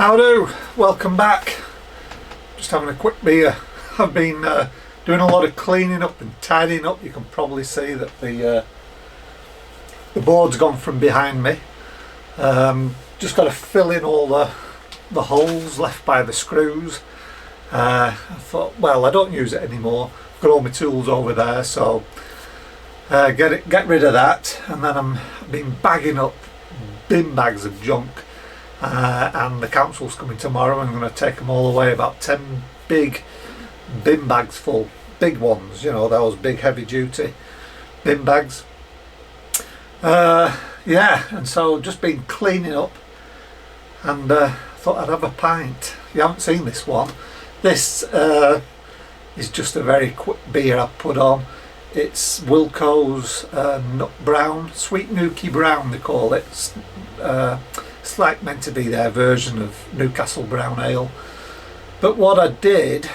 How do? Welcome back. Just having a quick beer. I've been doing a lot of cleaning up and tidying up. You can probably see that the board's gone from behind me. Just got to fill in all the holes left by the screws. I thought, well, I don't use it anymore. I've got all my tools over there, so get rid of that. And then I've been bagging up bin bags of junk. And the council's coming tomorrow. I'm going to take them all away, about 10 big bin bags full, big ones, you know, those big heavy duty bin bags. Yeah, and so just been cleaning up and thought I'd have a pint. You haven't seen this one. This is just a very quick beer I've put on. It's Wilko's nut brown, sweet Newkie brown they call it. It's like meant to be their version of Newcastle brown ale. But what I did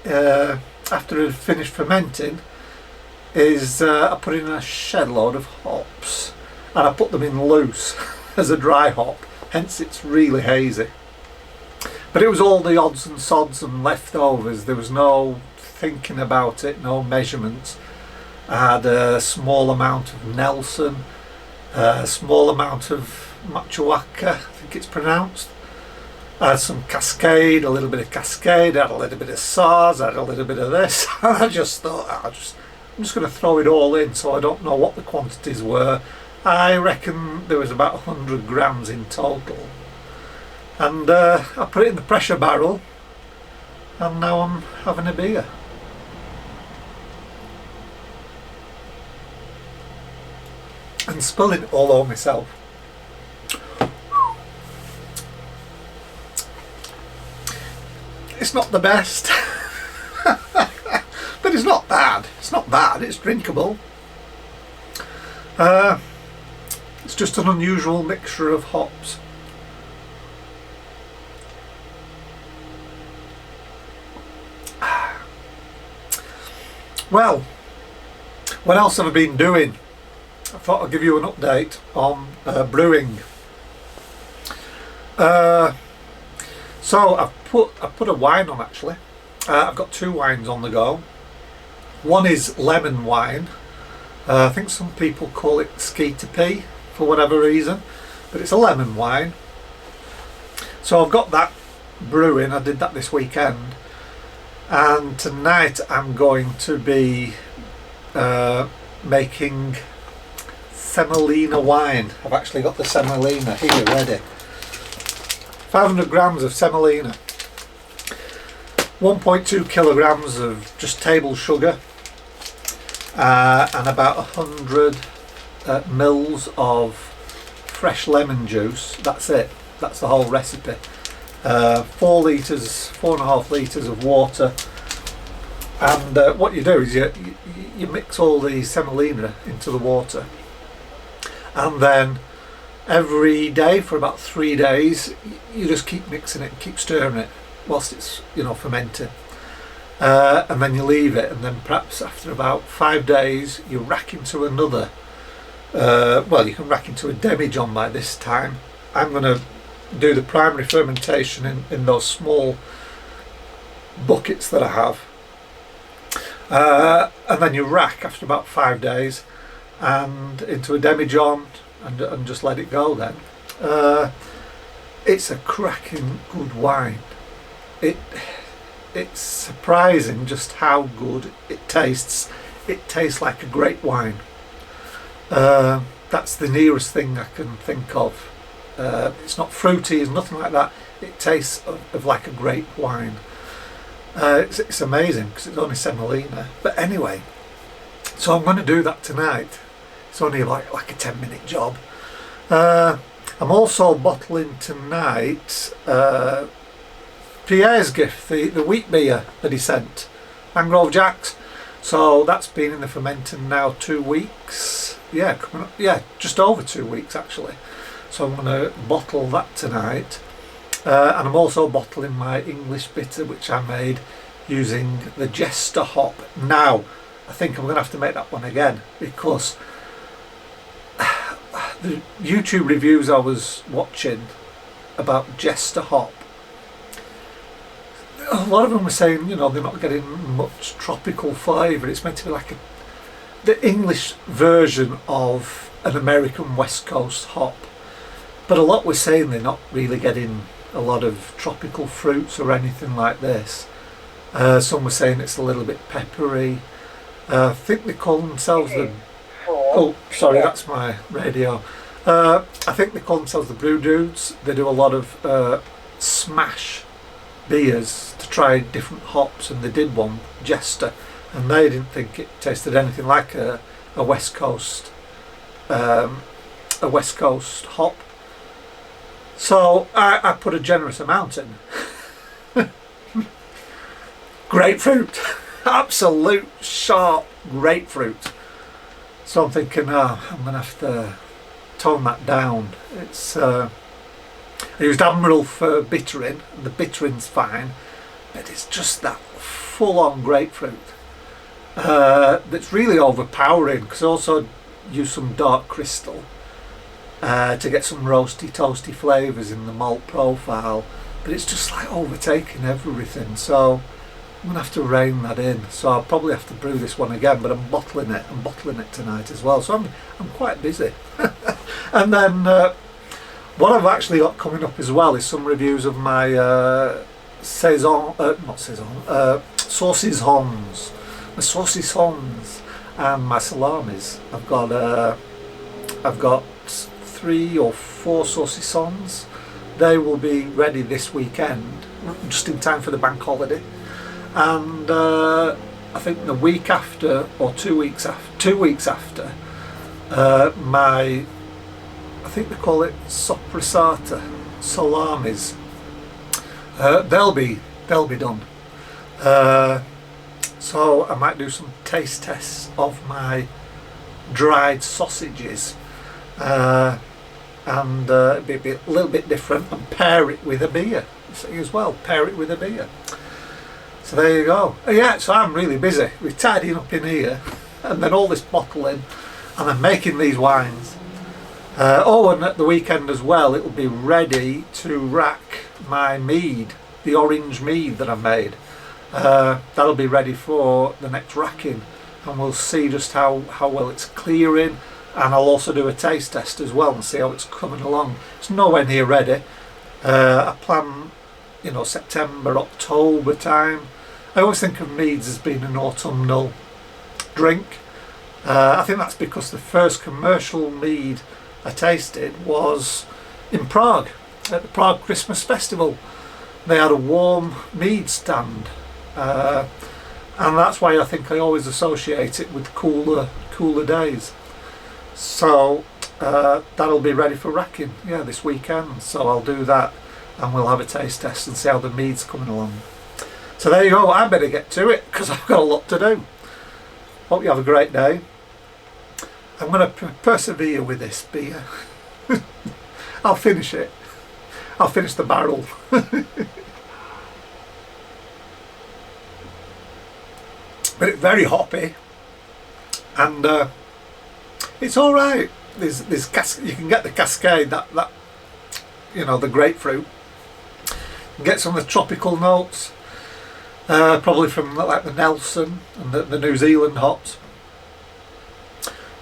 after it finished fermenting is I put in a shed load of hops and I put them in loose as a dry hop, hence it's really hazy. But it was all the odds and sods and leftovers. There was no thinking about it, no measurements. I had a small amount of Nelson, a small amount of Machuaka, I think it's pronounced. I had some Cascade, a little bit of Cascade, I had a little bit of Sods, I had a little bit of this. And I just thought, I'm just going to throw it all in, so I don't know what the quantities were. I reckon there was about 100 grams in total. And I put it in the pressure barrel, and now I'm having a beer. And spilling it all over myself. It's not the best, but it's not bad. It's not bad, it's drinkable. It's just an unusual mixture of hops. Well, what else have I been doing? I thought I'd give you an update on brewing. So I've put a wine on actually. I've got two wines on the go. One is lemon wine. I think some people call it Skeeter Pea for whatever reason, but it's a lemon wine. So I've got that brewing. I did that this weekend, and tonight I'm going to be making semolina wine. I've actually got the semolina here ready. 500 grams of semolina, 1.2 kilograms of just table sugar, and about 100 mils of fresh lemon juice. That's it. That's the whole recipe. 4.5 litres of water. And what you do is you mix all the semolina into the water, and then every day for about 3 days you just keep mixing it, keep stirring it whilst it's, you know, fermenting, and then you leave it, and then perhaps after about 5 days you rack into another well, you can rack into a demijohn by this time. I'm going to do the primary fermentation in those small buckets that I have, and then you rack after about 5 days and into a demijohn and just let it go then. It's a cracking good wine. It's surprising just how good it tastes. It tastes like a grape wine. That's the nearest thing I can think of. It's not fruity, it's nothing like that. It tastes of like a grape wine. It's amazing because it's only semolina. But anyway, so I'm going to do that tonight. It's only like a 10-minute job. I'm also bottling tonight Pierre's gift, the wheat beer that he sent, Mangrove Jacks. So that's been in the fermenting now 2 weeks. Yeah, coming up, yeah, just over 2 weeks actually. So I'm going to bottle that tonight. And I'm also bottling my English bitter, which I made using the Jester hop. Now, I think I'm going to have to make that one again, because the YouTube reviews I was watching about Jester hop a lot of them were saying, you know, they're not getting much tropical flavour. It's meant to be like the English version of an American West Coast hop. But a lot were saying they're not really getting a lot of tropical fruits or anything like this. Some were saying it's a little bit peppery. I think they call themselves the... Oh, sorry, that's my radio. I think they call themselves the brew dudes. They do a lot of smash beers to try different hops, and they did one, Jester, and they didn't think it tasted anything like a West Coast hop. So I put a generous amount in. Grapefruit, absolute sharp grapefruit. So I'm thinking, oh, I'm going to have to tone that down. It's I used Admiral for bittering, and the bittering's fine, but it's just that full-on grapefruit that's really overpowering, because I also use some dark crystal to get some roasty, toasty flavours in the malt profile, but it's just like overtaking everything. So I'm going to have to rein that in. So I'll probably have to brew this one again, but I'm bottling it tonight as well. So I'm quite busy. And then what I've actually got coming up as well is some reviews of my saucisons, my saucisons and my salamis. I've got 3 or 4 saucisons. They will be ready this weekend, just in time for the bank holiday. And I think the week after, or 2 weeks after, my, I think they call it soppressata salamis. They'll be done. So I might do some taste tests of my dried sausages, and be a little bit different, and pair it with a beer as well. Pair it with a beer. So there you go. Yeah, so I'm really busy with tidying up in here, and then all this bottling, and then making these wines. Oh, and at the weekend as well, it will be ready to rack my mead, the orange mead that I made. That'll be ready for the next racking, and we'll see just how well it's clearing, and I'll also do a taste test as well and see how it's coming along. It's nowhere near ready. I plan, you know, September, October time. I always think of meads as being an autumnal drink. I think that's because the first commercial mead I tasted was in Prague, at the Prague Christmas Festival. They had a warm mead stand, and that's why I think I always associate it with cooler days. So that'll be ready for racking, yeah, this weekend. So I'll do that, and we'll have a taste test and see how the mead's coming along. So there you go. I better get to it because I've got a lot to do. Hope you have a great day. I'm going to persevere with this beer. I'll finish it. I'll finish the barrel. But it's very hoppy, and it's all right. There's you can get the cascade, that you know, the grapefruit. You can get some of the tropical notes, probably from like the Nelson and the New Zealand hops.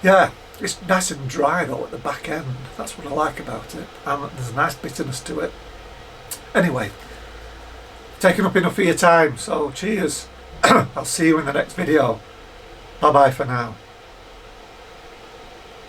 Yeah, it's nice and dry though at the back end. That's what I like about it, and there's a nice bitterness to it. Anyway, taking up enough of your time, so cheers. I'll see you in the next video. Bye bye for now.